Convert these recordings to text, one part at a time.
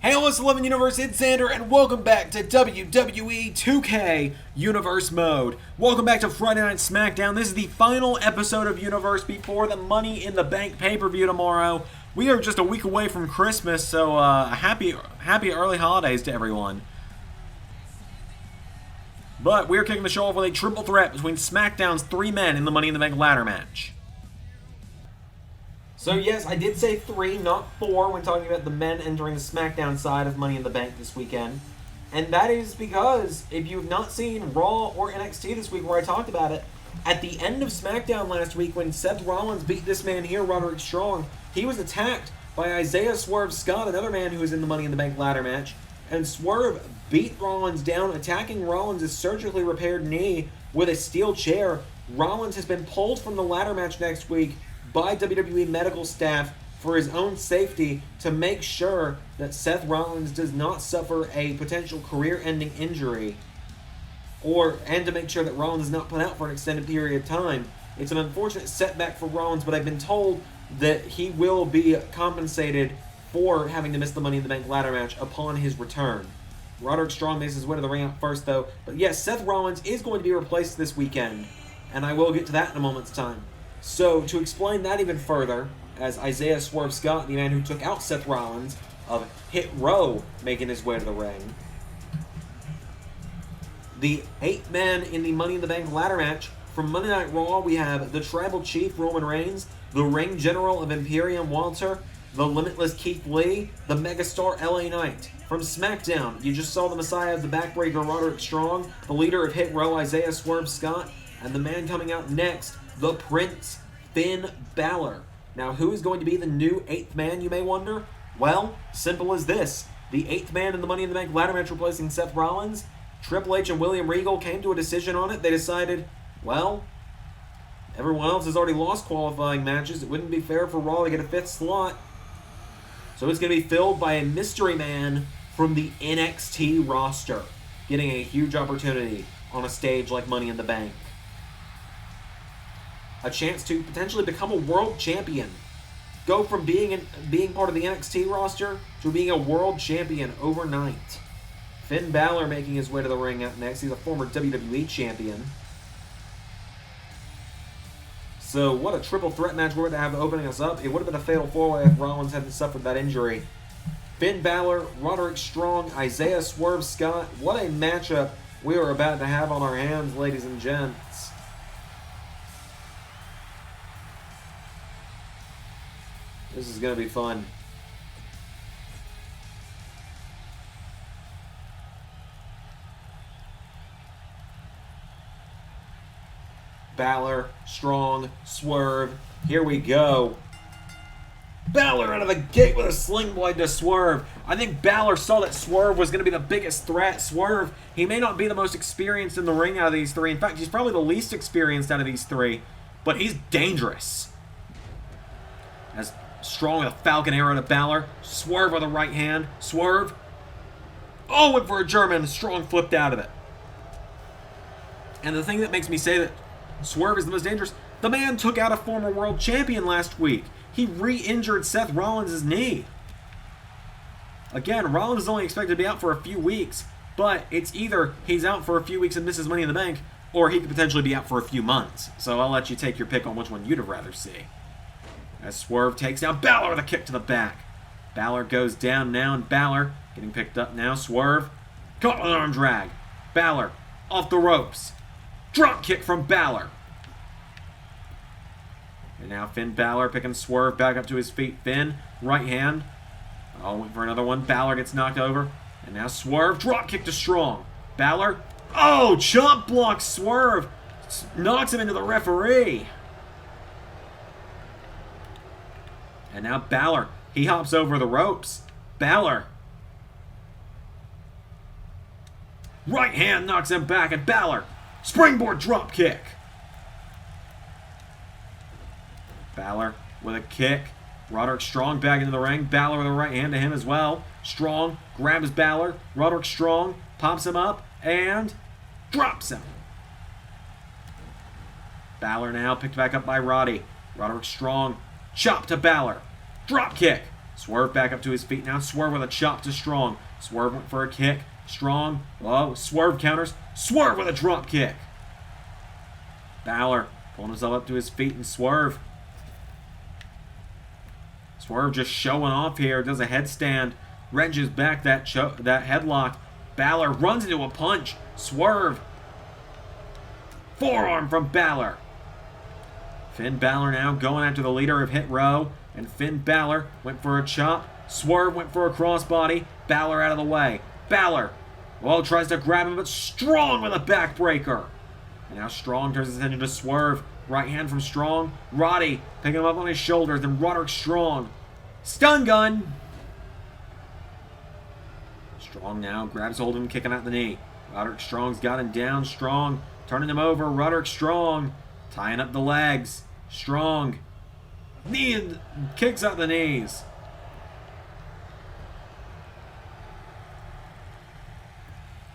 Hey, what's 11 Universe? It's Xander, and welcome back to WWE 2K Universe Mode. Welcome back to Friday Night Smackdown. This is the final episode of Universe before the Money in the Bank pay-per-view tomorrow. We are just a week away from Christmas, so happy early holidays to everyone. But we're kicking the show off with a triple threat between SmackDown's three men in the Money in the Bank ladder match. So yes, I did say 3, not 4, when talking about the men entering the SmackDown side of Money in the Bank this weekend. And that is because, if you've not seen Raw or NXT this week where I talked about it, at the end of SmackDown last week when Seth Rollins beat this man here, Roderick Strong, he was attacked by Isaiah Swerve Scott, another man who was in the Money in the Bank ladder match. And Swerve beat Rollins down, attacking Rollins' surgically repaired knee with a steel chair. Rollins has been pulled from the ladder match next week by WWE medical staff for his own safety to make sure that Seth Rollins does not suffer a potential career-ending injury, and to make sure that Rollins is not put out for an extended period of time. It's an unfortunate setback for Rollins, but I've been told that he will be compensated for having to miss the Money in the Bank ladder match upon his return. Roderick Strong makes his way to the ring out first, though. But yes, Seth Rollins is going to be replaced this weekend, and I will get to that in a moment's time. So, to explain that even further, as Isaiah Swerve Scott, the man who took out Seth Rollins of Hit Row, making his way to the ring, the 8 men in the Money in the Bank ladder match, from Monday Night Raw, we have the Tribal Chief, Roman Reigns, the Ring General of Imperium, Walter, the Limitless Keith Lee, the Megastar LA Knight. From SmackDown, you just saw the Messiah of the Backbreaker, Roderick Strong, the leader of Hit Row, Isaiah Swerve Scott, and the man coming out next, the Prince, Finn Balor. Now, who is going to be the new 8th man, you may wonder? Well, simple as this. The 8th man in the Money in the Bank ladder match replacing Seth Rollins, Triple H and William Regal came to a decision on it. They decided, well, everyone else has already lost qualifying matches. It wouldn't be fair for Raw to get a 5th slot. So it's going to be filled by a mystery man from the NXT roster, getting a huge opportunity on a stage like Money in the Bank. A chance to potentially become a world champion. Go from being part of the NXT roster to being a world champion overnight. Finn Balor making his way to the ring up next. He's a former WWE champion. So what a triple threat match we're going to have opening us up. It would have been a fatal 4-way if Rollins hadn't suffered that injury. Finn Balor, Roderick Strong, Isaiah Swerve Scott. What a matchup we are about to have on our hands, ladies and gents. This is going to be fun. Balor, Strong, Swerve. Here we go. Balor out of the gate with a sling blade to Swerve. I think Balor saw that Swerve was going to be the biggest threat. Swerve, he may not be the most experienced in the ring out of these 3. In fact, he's probably the least experienced out of these 3. But he's dangerous. As Strong with a Falcon Arrow to Balor. Swerve with a right hand. Swerve. Oh, went for a German. Strong flipped out of it. And the thing that makes me say that Swerve is the most dangerous, the man took out a former world champion last week. He re-injured Seth Rollins' knee. Again, Rollins is only expected to be out for a few weeks, but it's either he's out for a few weeks and misses Money in the Bank, or he could potentially be out for a few months. So I'll let you take your pick on which one you'd have rather see. As Swerve takes down Balor with a kick to the back. Balor goes down now, and Balor getting picked up now. Swerve caught with an arm drag. Balor off the ropes. Drop kick from Balor. And now Finn Balor picking Swerve back up to his feet. Finn, right hand. Oh, went for another one. Balor gets knocked over. And now Swerve, drop kick to Strong. Balor, oh, chop block Swerve. Knocks him into the referee. And now Balor, he hops over the ropes. Balor. Right hand knocks him back, and Balor, springboard drop kick. Balor with a kick. Roderick Strong back into the ring. Balor with a right hand to him as well. Strong grabs Balor. Roderick Strong pops him up and drops him. Balor now picked back up by Roddy. Roderick Strong chop to Balor. Drop kick. Swerve back up to his feet. Now Swerve with a chop to Strong. Swerve went for a kick. Strong. Oh, Swerve counters. Swerve with a drop kick. Balor pulling himself up to his feet and Swerve. Swerve just showing off here. Does a headstand. Wrenches back that headlock. Balor runs into a punch. Swerve. Forearm from Balor. Finn Balor now going after the leader of Hit Row. And Finn Balor went for a chop. Swerve went for a crossbody. Balor out of the way. Balor, well, tries to grab him, but Strong with a backbreaker. And now Strong turns his attention to Swerve. Right hand from Strong. Roddy picking him up on his shoulders. Then Roderick Strong. Stun gun. Strong now grabs hold of him, kicking out the knee. Roderick Strong's got him down. Strong turning him over. Roderick Strong tying up the legs. Strong. Knee and kicks out the knees.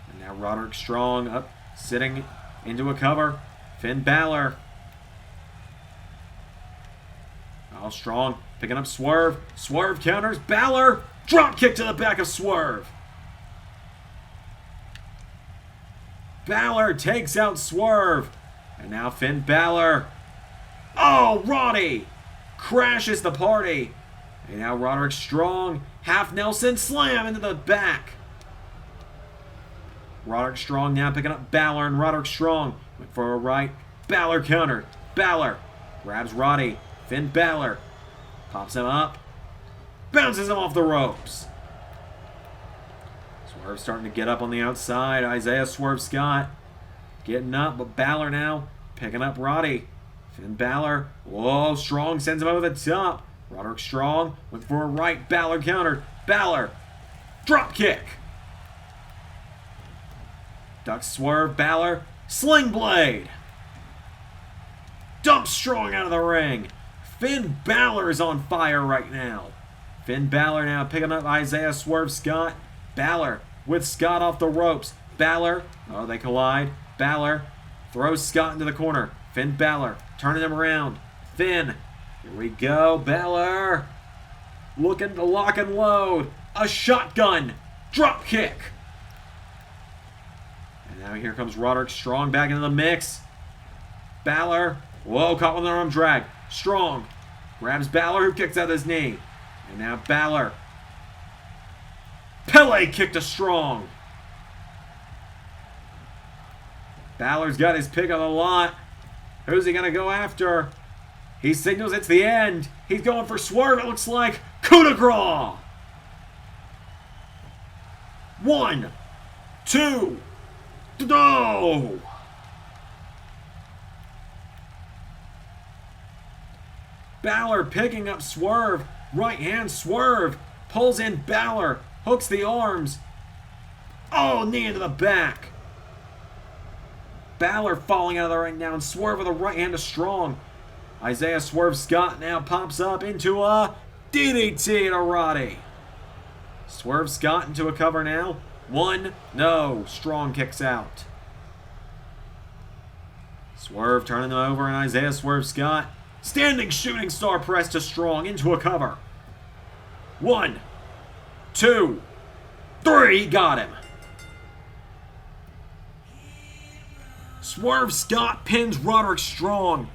And now Roderick Strong up, sitting into a cover. Finn Balor. Oh, Strong picking up Swerve. Swerve counters. Balor. Drop kick to the back of Swerve. Balor takes out Swerve. And now Finn Balor. Oh, Roddy crashes the party. And now Roderick Strong, half Nelson slam into the back. Roderick Strong now picking up Balor, and Roderick Strong went for a right. Balor countered. Balor grabs Roddy. Finn Balor pops him up. Bounces him off the ropes. Swerve starting to get up on the outside. Isaiah Swerve Scott getting up, but Balor now picking up Roddy. Finn Balor. Whoa, Strong sends him over the top. Roderick Strong went for a right. Balor countered. Balor. Drop kick. Ducks Swerve. Balor. Sling blade. Dumps Strong out of the ring. Finn Balor is on fire right now. Finn Balor now picking up Isaiah Swerve Scott. Balor with Scott off the ropes. Balor. Oh, they collide. Balor throws Scott into the corner. Finn Balor turning him around. Finn. Here we go. Balor. Looking to lock and load. A shotgun. Drop kick. And now here comes Roderick Strong back into the mix. Balor. Whoa, caught with an arm drag. Strong grabs Balor, who kicks out his knee. And now Balor. Pele kick to Strong. Balor's got his pick of the lot. Who's he going to go after? He signals it's the end. He's going for Swerve, it looks like. Coup de grace. 1, 2, go! Balor picking up Swerve. Right hand Swerve. Pulls in Balor. Hooks the arms. Oh, knee into the back. Balor falling out of the ring now, and Swerve with a right hand to Strong. Isaiah Swerve Scott now pops up into a DDT to Roddy. Swerve Scott into a cover now. 1, no. Strong kicks out. Swerve turning them over, and Isaiah Swerve Scott. Standing shooting star press to Strong into a cover. 1, 2, 3. Got him. Swerve Scott pins Roderick Strong.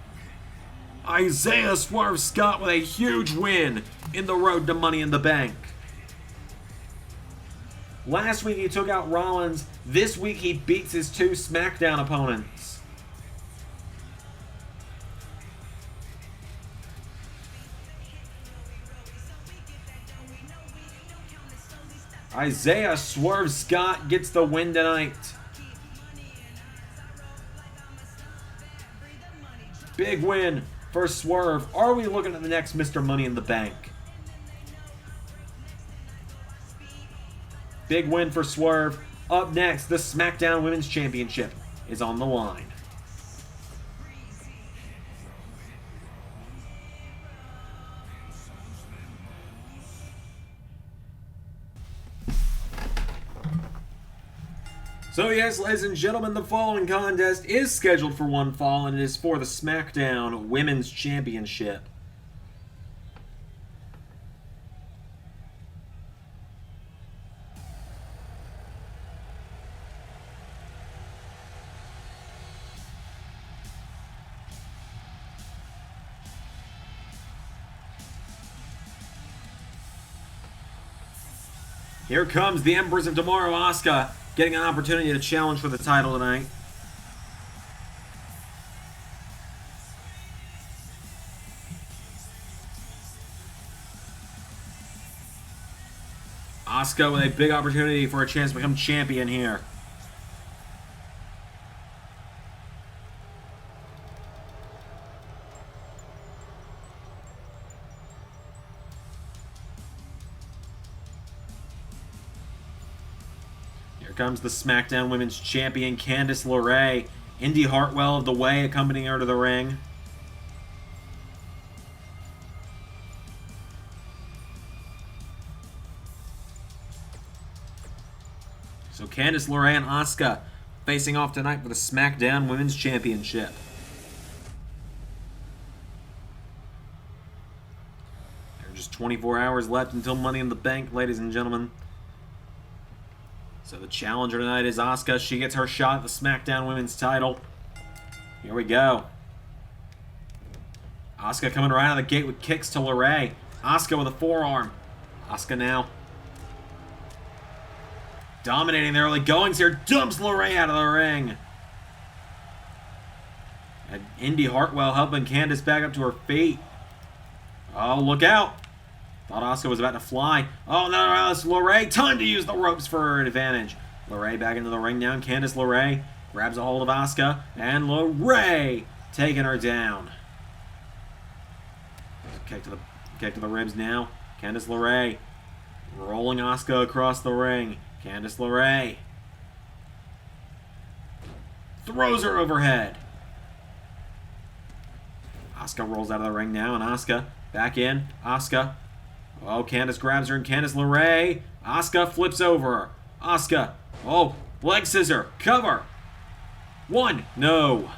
Isaiah Swerve Scott with a huge win in the road to Money in the Bank. Last week he took out Rollins. This week he beats his 2 Smackdown opponents. Isaiah Swerve Scott gets the win tonight. Big win for Swerve. Are we looking at the next Mr. Money in the Bank? Big win for Swerve. Up next, the SmackDown Women's Championship is on the line. So yes, ladies and gentlemen, the following contest is scheduled for one fall, and it is for the SmackDown Women's Championship. Here comes the Empress of Tomorrow, Asuka, getting an opportunity to challenge for the title tonight. Asuka with a big opportunity for a chance to become champion here. Here comes the Smackdown Women's Champion, Candice LeRae. Indy Hartwell of the Way accompanying her to the ring. So Candice LeRae and Asuka facing off tonight for the Smackdown Women's Championship. There are just 24 hours left until Money in the Bank, ladies and gentlemen. So the challenger tonight is Asuka. She gets her shot at the Smackdown Women's title. Here we go. Asuka coming right out of the gate with kicks to LeRae. Asuka with a forearm. Asuka now dominating the early goings here. Dumps LeRae out of the ring. And Indy Hartwell helping Candice back up to her feet. Oh, look out. Thought Asuka was about to fly. Oh, no, it's LeRae. Time to use the ropes for her advantage. LeRae back into the ring now. And Candice LeRae grabs a hold of Asuka. And LeRae taking her down. Kick to the ribs now. Candice LeRae rolling Asuka across the ring. Candice LeRae throws her overhead. Asuka rolls out of the ring now, and Asuka back in. Asuka. Oh, Candice grabs her, and Candice LeRae. Asuka flips over her. Asuka. Oh, leg scissor. Cover. One. No.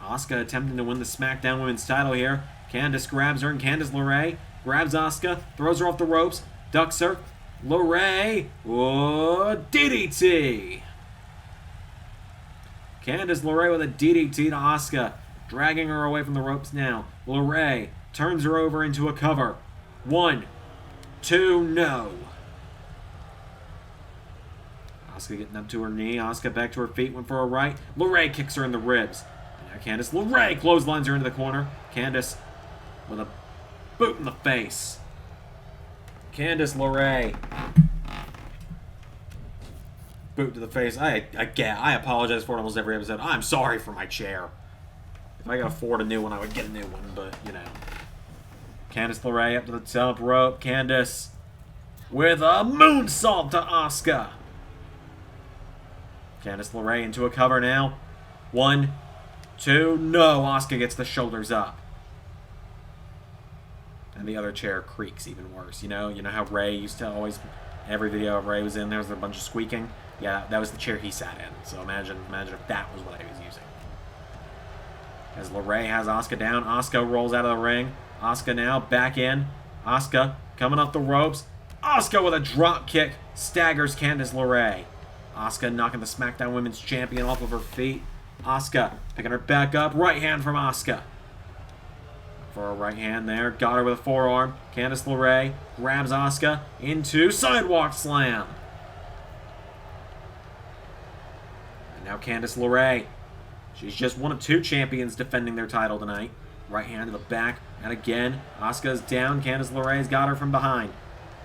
Asuka attempting to win the SmackDown Women's title here. Candice grabs her, and Candice LeRae grabs Asuka, throws her off the ropes, ducks her. LeRae, oh, DDT. Candice LeRae with a DDT to Asuka, dragging her away from the ropes now. LeRae turns her over into a cover. 1, 2, no. Asuka getting up to her knee. Asuka back to her feet, went for a right. LeRae kicks her in the ribs. Now Candice LeRae clotheslines her into the corner. Candice with a boot in the face. Candice LeRae. Boot to the face. I apologize for it almost every episode. I'm sorry for my chair. If I could afford a new one, I would get a new one, but, you know. Candice LeRae up to the top rope. Candice with a moonsault to Asuka. Candice LeRae into a cover now. 1, 2, no. Asuka gets the shoulders up. And the other chair creaks even worse. You know how Ray used to always, every video Ray was in, there was a bunch of squeaking. Yeah, that was the chair he sat in. So imagine if that was what I was using. As LeRae has Asuka down, Asuka rolls out of the ring. Asuka now back in. Asuka coming up the ropes. Asuka with a drop kick staggers Candice LeRae. Asuka knocking the SmackDown Women's Champion off of her feet. Asuka picking her back up. Right hand from Asuka. For a right hand there. Got her with a forearm. Candice LeRae grabs Asuka into sidewalk slam. And now Candice LeRae. She's just one of 2 champions defending their title tonight. Right hand to the back. And again, Asuka's down. Candice LeRae's got her from behind.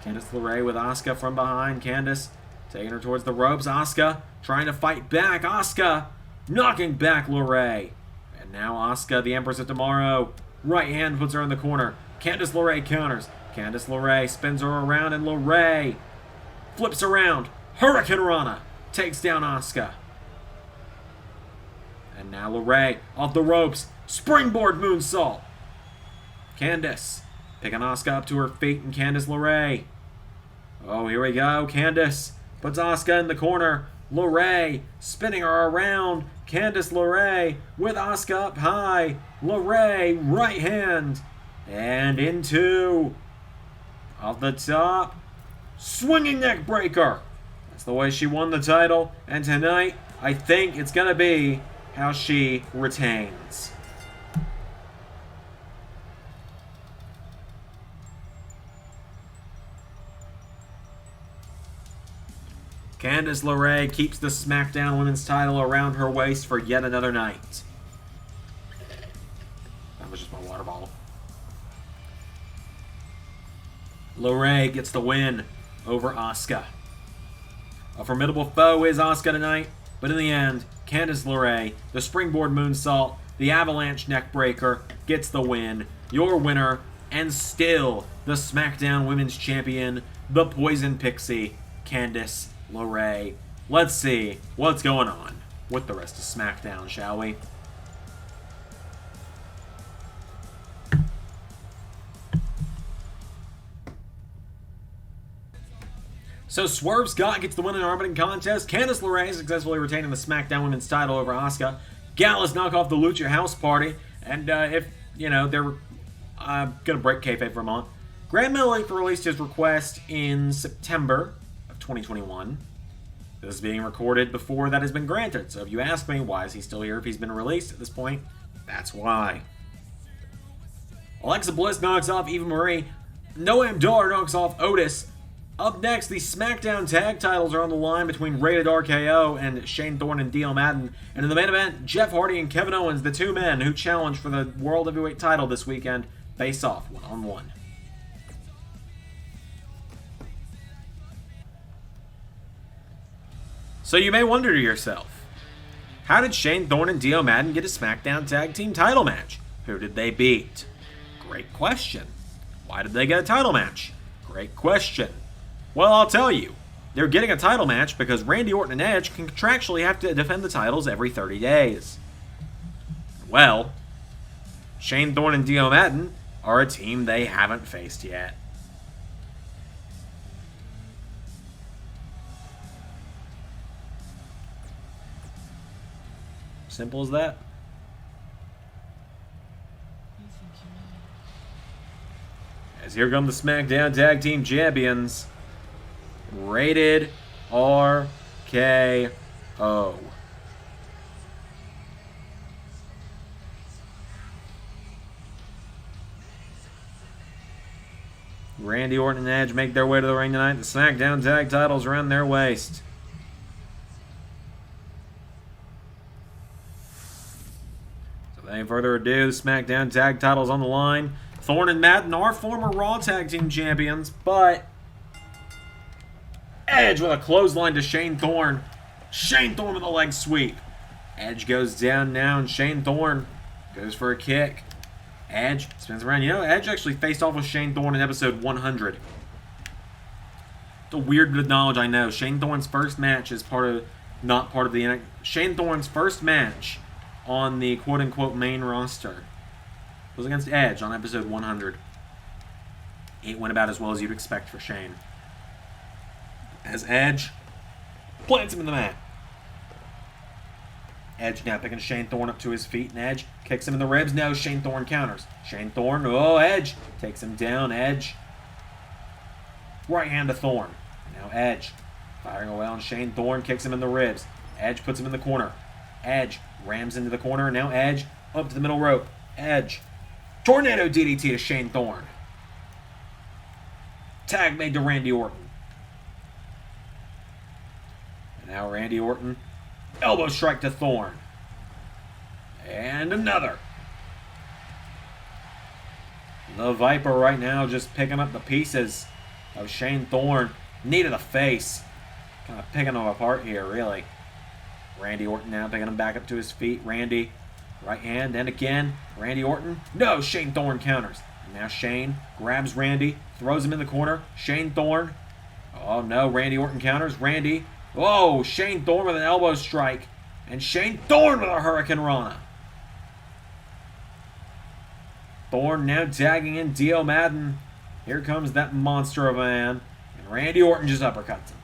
Candice LeRae with Asuka from behind. Candice taking her towards the ropes. Asuka trying to fight back. Asuka knocking back LeRae. And now Asuka, the Empress of Tomorrow. Right hand puts her in the corner. Candice LeRae counters. Candice LeRae spins her around, and LeRae flips around. Hurricane Rana takes down Asuka. And now LeRae off the ropes. Springboard moonsault. Candice picking Asuka up to her feet, and Candice LeRae. Oh, here we go. Candice puts Asuka in the corner. LeRae spinning her around. Candice LeRae with Asuka up high. LeRae right hand. And into off the top. Swinging neck breaker. That's the way she won the title. And tonight, I think it's going to be how she retains. Candice LeRae keeps the SmackDown Women's title around her waist for yet another night. That was just my water bottle. LeRae gets the win over Asuka. A formidable foe is Asuka tonight, but in the end, Candice LeRae, the springboard moonsault, the avalanche neckbreaker, gets the win. Your winner, and still the SmackDown Women's Champion, the Poison Pixie, Candice LeRae. Let's see what's going on with the rest of SmackDown, shall we? So Swerve Scott gets the win in the Armageddon contest. Candice LeRae successfully retaining the SmackDown Women's title over Asuka. Gallus knock off the Lucha House Party. And if, you know, they're going to break kayfabe for a moment. Grand Metalik released his request in September of 2021. This is being recorded before that has been granted. So if you ask me, why is he still here if he's been released at this point? That's why. Alexa Bliss knocks off Eva Marie. Noam Dar knocks off Otis. Up next, the SmackDown Tag titles are on the line between Rated RKO and Shane Thorne and Dio Madden. And in the main event, Jeff Hardy and Kevin Owens, the two men who challenge for the World Heavyweight title this weekend, face off one-on-one. So you may wonder to yourself, how did Shane Thorne and Dio Madden get a SmackDown Tag Team title match? Who did they beat? Great question. Why did they get a title match? Great question. Well, I'll tell you. They're getting a title match because Randy Orton and Edge can contractually have to defend the titles every 30 days. Well, Shane Thorne and Dio Madden are a team they haven't faced yet. Simple as that. As here come the SmackDown Tag Team Champions, Rated RKO. Randy Orton and Edge make their way to the ring tonight. The SmackDown Tag titles around their waist. So without any further ado, the SmackDown Tag titles on the line. Thorne and Madden are former Raw Tag Team Champions, but Edge with a clothesline to Shane Thorne. Shane Thorne with a leg sweep. Edge goes down now, and Shane Thorne goes for a kick. Edge spins around. You know, Edge actually faced off with Shane Thorne in episode 100. It's a weird bit of knowledge, I know. Shane Thorne's first match is not part of the... Shane Thorne's first match on the quote-unquote main roster was against Edge on episode 100. It went about as well as you'd expect for Shane. As Edge plants him in the mat. Edge now picking Shane Thorne up to his feet, and Edge kicks him in the ribs. No, Shane Thorne counters. Shane Thorne, oh, Edge takes him down. Edge. Right hand to Thorne. Now Edge firing away on Shane Thorne, kicks him in the ribs. Edge puts him in the corner. Edge rams into the corner. Now Edge up to the middle rope. Edge. Tornado DDT to Shane Thorne. Tag made to Randy Orton. And now Randy Orton. Elbow strike to Thorne. And another. The Viper right now just picking up the pieces of Shane Thorne. Knee to the face. Kind of picking them apart here, really. Randy Orton now picking him back up to his feet. Randy, right hand, and again. Randy Orton. No, Shane Thorne counters. And now Shane grabs Randy, throws him in the corner. Shane Thorne. Oh no, Randy Orton counters. Randy. Oh, Shane Thorne with an elbow strike. And Shane Thorne with a Hurricane Rana. Thorne now tagging in Dio Madden. Here comes that monster of a man. And Randy Orton just uppercuts him.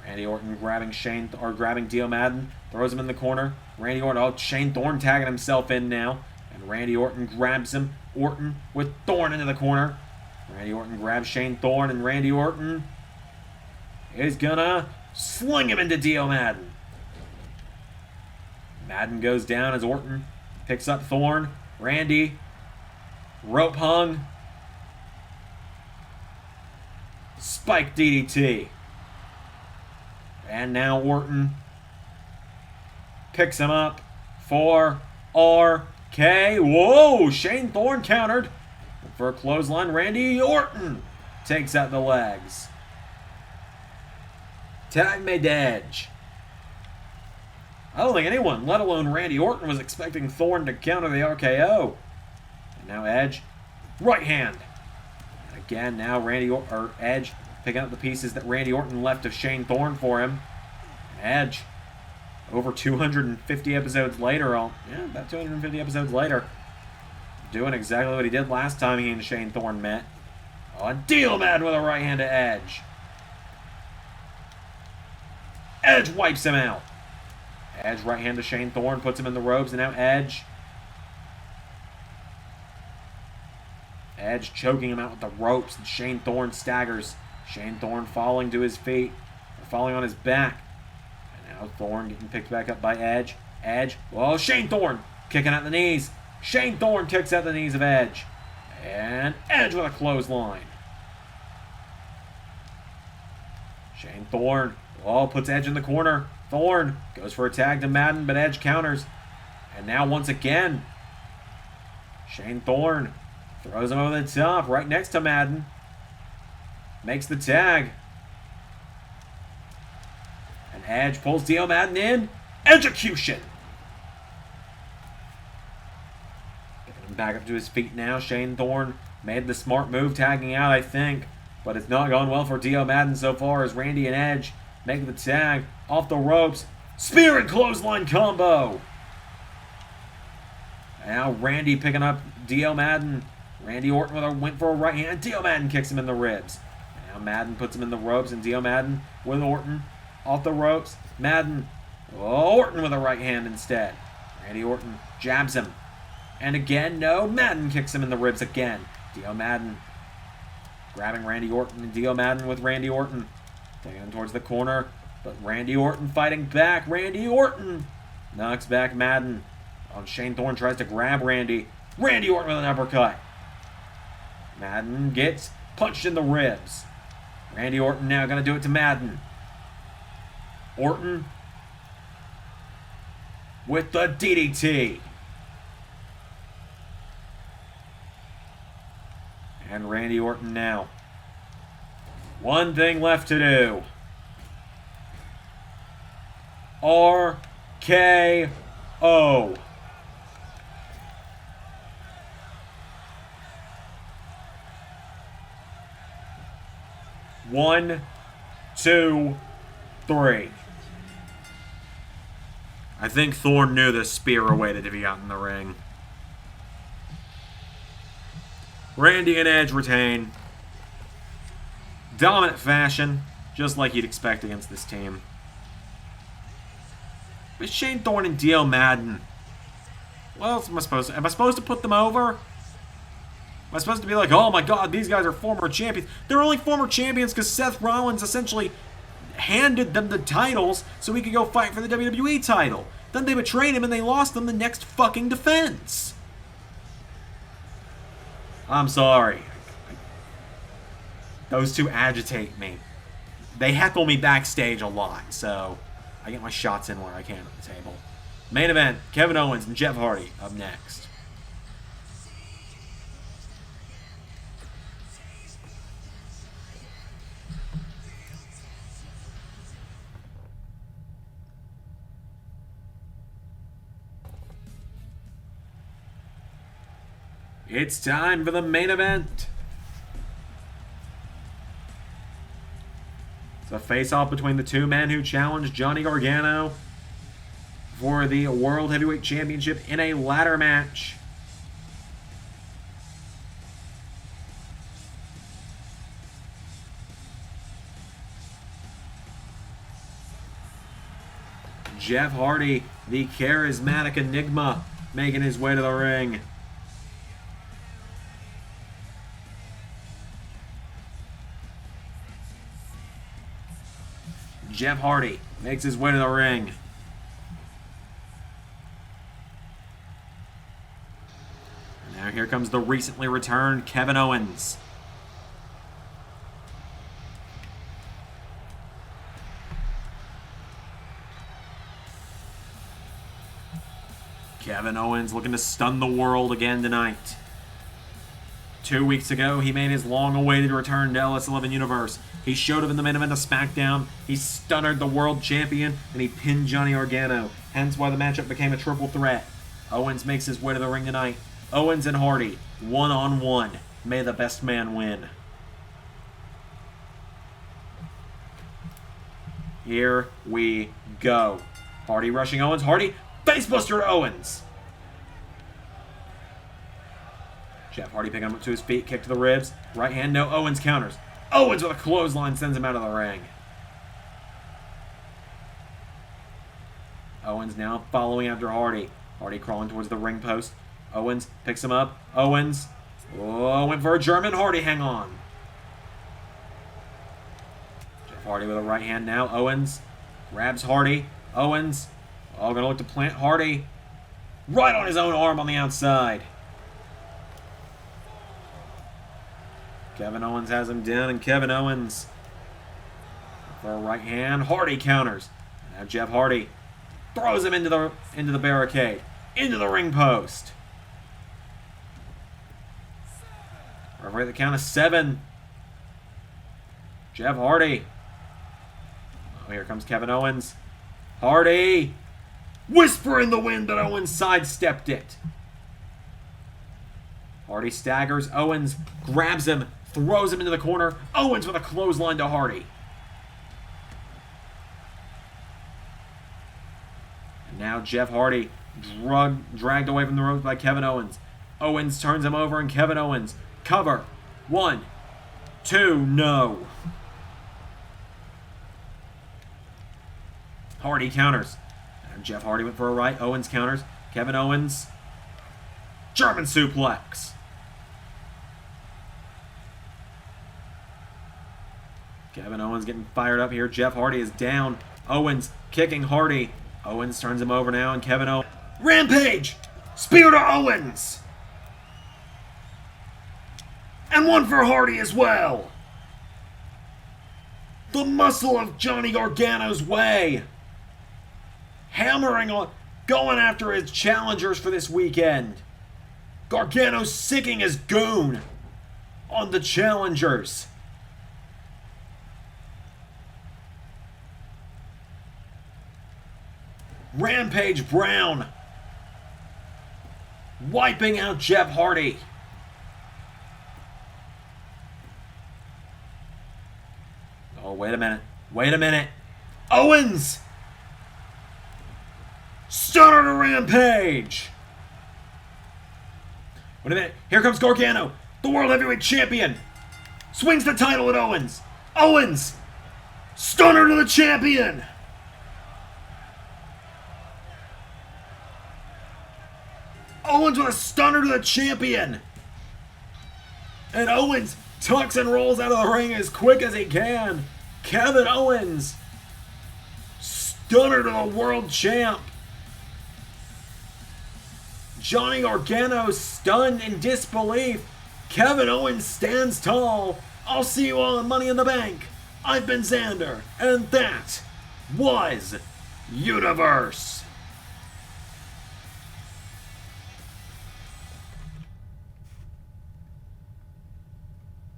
Randy Orton grabbing Dio Madden. Throws him in the corner. Randy Orton. Oh, Shane Thorne tagging himself in now. And Randy Orton grabs him. Orton with Thorne into the corner. Randy Orton grabs Shane Thorne, and Randy Orton is gonna sling him into Dio Madden. Madden goes down as Orton picks up Thorne. Randy, rope hung. Spike DDT. And now Orton picks him up for RK. Whoa! Shane Thorne countered. For a clothesline, Randy Orton takes out the legs. Tag made to Edge. I don't think anyone, let alone Randy Orton, was expecting Thorne to counter the RKO. And now Edge, right hand. And again, now Edge picking up the pieces that Randy Orton left of Shane Thorne for him. And Edge, over 250 episodes later, about 250 episodes later, doing exactly what he did last time he and Shane Thorne met. Deal man with a right hand to Edge. Edge wipes him out. Edge right hand to Shane Thorne, puts him in the ropes, and now Edge choking him out with the ropes, and Shane Thorne staggers. Shane Thorne falling to his feet, or falling on his back. And now Thorne getting picked back up by Edge. Shane Thorne kicking out the knees. Shane Thorne kicks out the knees of Edge. And Edge with a clothesline. Shane Thorne puts Edge in the corner. Thorne goes for a tag to Madden, but Edge counters. And now once again, Shane Thorne throws him over the top right next to Madden. Makes the tag. And Edge pulls Dio Madden in. Execution! Getting him back up to his feet now. Shane Thorne made the smart move, tagging out, I think. But it's not gone well for Dio Madden so far as Randy and Edge make the tag off the ropes. Spear and clothesline combo. Now Randy picking up Dio Madden. Randy Orton went for a right hand. Dio Madden kicks him in the ribs. Now Madden puts him in the ropes, and Dio Madden with Orton off the ropes. Madden, Orton with a right hand instead. Randy Orton jabs him. And again, no. Madden kicks him in the ribs again. Dio Madden grabbing Randy Orton, and Dio Madden with Randy Orton. Taking him towards the corner, but Randy Orton fighting back. Randy Orton knocks back Madden. Shane Thorne tries to grab Randy. Randy Orton with an uppercut. Madden gets punched in the ribs. Randy Orton now going to do it to Madden. Orton with the DDT. And Randy Orton now. One thing left to do. RKO. One, two, three. I think Thorne knew the spear awaited if he got in the ring. Randy and Edge retain. Dominant fashion, just like you'd expect against this team. But Shane Thorne and Dio Madden. What else am I supposed to... Am I supposed to put them over? Am I supposed to be like, oh my god, these guys are former champions? They're only former champions because Seth Rollins essentially handed them the titles so he could go fight for the WWE title. Then they betrayed him and they lost them the next fucking defense. I'm sorry. Those two agitate me. They heckle me backstage a lot, so I get my shots in where I can at the table. Main event, Kevin Owens and Jeff Hardy up next. It's time for the main event. It's a face-off between the two men who challenged Johnny Gargano for the World Heavyweight Championship in a ladder match. Jeff Hardy, the charismatic enigma, making his way to the ring. Jeff Hardy makes his way to the ring. And now here comes the recently returned Kevin Owens. Kevin Owens looking to stun the world again tonight. 2 weeks ago, he made his long-awaited return to LS11 Universe. He showed up in the main event of Smackdown, he stunnered the world champion, and he pinned Johnny Gargano, hence why the matchup became a triple threat. Owens makes his way to the ring tonight. Owens and Hardy, one-on-one. May the best man win. Here we go. Hardy rushing Owens. Hardy, facebuster to Owens. Jeff Hardy picking him up to his feet, kick to the ribs. Right hand, no. Owens counters. Owens with a clothesline sends him out of the ring. Owens now following after Hardy. Hardy crawling towards the ring post. Owens picks him up. Owens. Oh, went for a German. Hardy, hang on. Jeff Hardy with a right hand now. Owens grabs Hardy. Owens. Oh, gonna look to plant Hardy. Right on his own arm on the outside. Kevin Owens has him down, and Kevin Owens for a right hand. Hardy counters. Now Jeff Hardy throws him into the barricade, into the ring post. Referee at the count of 7. Jeff Hardy. Oh, here comes Kevin Owens. Hardy. Whisper in the wind, but Owens sidestepped it. Hardy staggers. Owens grabs him, throws him into the corner. Owens with a clothesline to Hardy. And now Jeff Hardy dragged away from the ropes by Kevin Owens. Owens turns him over, and Kevin Owens cover. 1, 2, no. Hardy counters. And Jeff Hardy went for a right. Owens counters. Kevin Owens. German suplex. Kevin Owens getting fired up here. Jeff Hardy is down. Owens kicking Hardy. Owens turns him over now, and Kevin Owens. Rampage! Spear to Owens! And one for Hardy as well. The muscle of Johnny Gargano's way. Hammering on, going after his challengers for this weekend. Gargano sicking his goon on the challengers. Rampage Brown wiping out Jeff Hardy. Oh, wait a minute. Wait a minute. Owens! Stunner to Rampage! Wait a minute. Here comes Gargano, the World Heavyweight Champion. Swings the title at Owens. Owens! Stunner to the champion! Owens with a stunner to the champion. And Owens tucks and rolls out of the ring as quick as he can. Kevin Owens. Stunner to the world champ. Johnny Gargano stunned in disbelief. Kevin Owens stands tall. I'll see you all on Money in the Bank. I've been Xander, and that was Universe.